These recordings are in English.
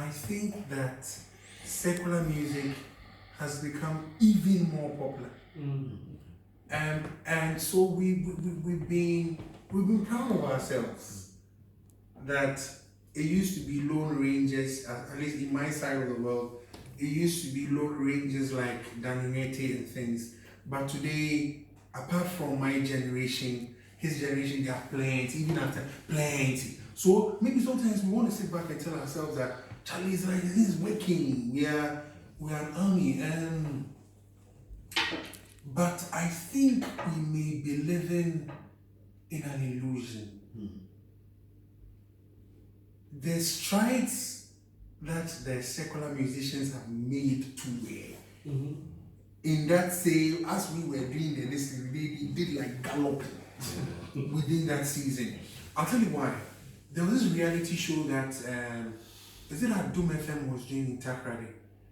I think that secular music has become even more popular. And so we've been proud of ourselves that it used to be lone rangers, at least in my side of the world, it used to be lone rangers like Danimete and things. But today, apart from my generation, his generation, there are plenty, even after plenty. So maybe sometimes we want to sit back and tell ourselves that Charlie is like, this is working. We are an army. But I think we may be living in an illusion. The strides that the secular musicians have made today, in that same, as we were doing the listening, they did like galloping within that season. I'll tell you why. There was this reality show that, is it that Doom FM was doing in Takrady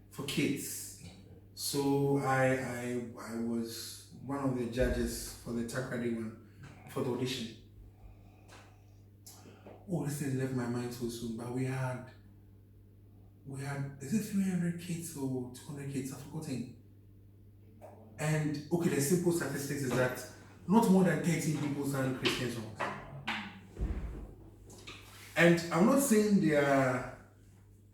for kids? So I was one of the judges for the Takrady one, for the audition. Oh, this thing left my mind so soon, but we had, is it 300 kids or 200 kids? I've forgotten. And okay, the simple statistics is that not more than 13 people sang Christian songs. And I'm not saying they are,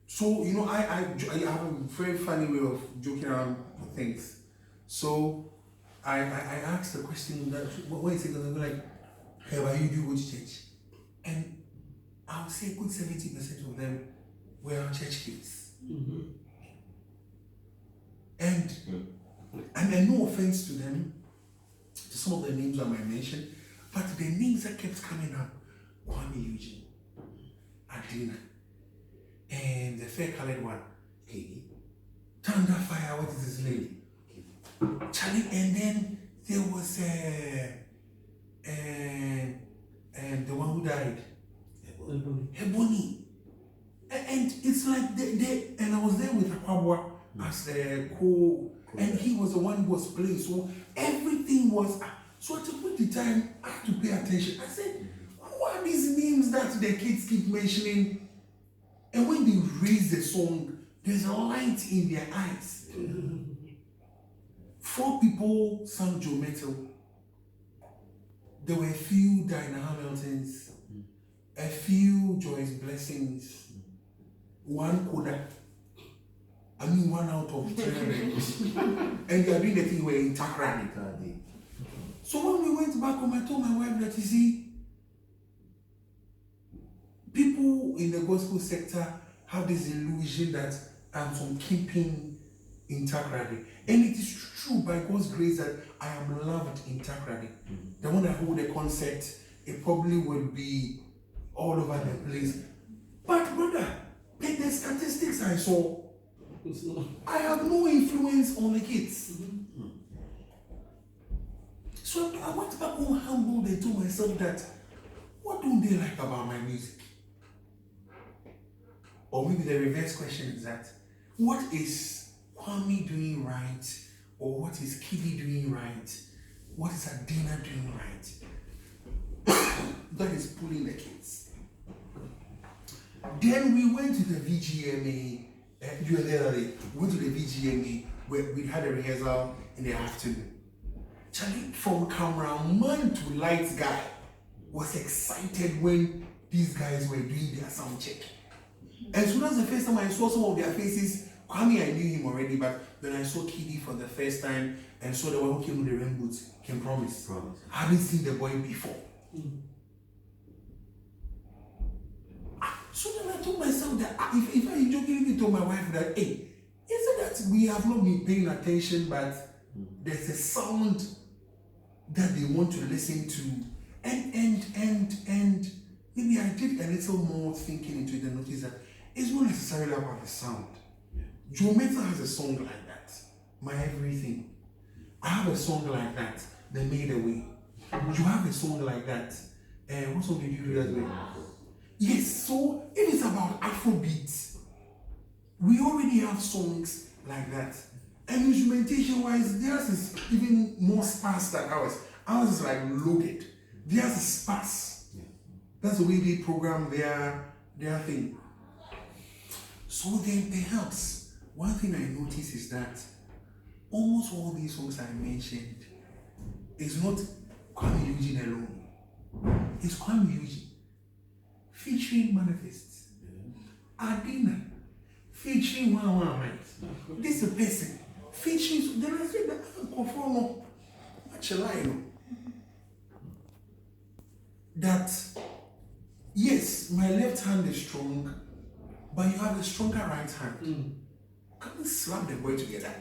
so, you know, I have a very funny way of joking around with things. So I asked the question that, what is it going to be like, hey, why you do go to church? And I would say a good 70% of them were our church kids. And no offense to them, to some of the names I might mention, but the names that kept coming up, Kwame Eugene, Adina, and the fair colored one, Katie, Thunder Fire, what is his name? Charlie, and then there was the one who died, Ebony. And it's like they and I was there with Akwabwa as the and he was the one who was playing. So everything was, so at a point in time, I had to pay attention. I said, who are these names that the kids keep mentioning? And when they raise the song, there's a light in their eyes. 4 people sang Joe Metal. There were a few Dinah Hamiltons, a few Joyce Blessings, one Koda'S. I mean, 1 out of 300. And they are doing the thing where in Takrady. So when we went back home, I told my wife that, you see, people in the gospel sector have this illusion that I'm from keeping in Takrady. And it is true, by God's grace, that I am loved in Takrady. The one that hold a concert, it probably would be all over the place. But brother, the statistics I saw, I have no influence on the kids. So I went back home humbled and told myself that, what don't they like about my music? Or maybe the reverse question is that, what is Kwame doing right? Or what is Kidi doing right? What is Adina doing right? That is pulling the kids. Then we went to the VGMA. You were there, we went to the VGMA where we had a rehearsal in the afternoon. Charlie, from cameraman to lights guy, was excited when these guys were doing their sound check. As soon as the first time I saw some of their faces, Kwame, I knew him already, but when I saw Kidi for the first time and saw the one who came with the rain boots, can promise. I haven't seen the boy before. So then I told myself that if I jokingly told my wife that, hey, is it that we have not been paying attention, but there's a sound that they want to listen to, and maybe I did a little more thinking into it and noticed that it's not necessarily about the sound. Joe Meta has a song like that, My Everything. I have a song like that, The Made Away. You have a song like that. What song did you do that way? Yes, so if it's about Afrobeat, we already have songs like that. And instrumentation-wise, theirs is even more sparse than ours. Ours is like loaded. Theirs is sparse. That's the way they program their thing. So then perhaps one thing I notice is that almost all these songs I mentioned is not Kwame Eugene alone. It's Kwame Eugene featuring Manifest. Adina featuring One Right. This is a person featuring. Then I said that conform much alike. That yes, my left hand is strong, but you have a stronger right hand. Come and slap the boy together.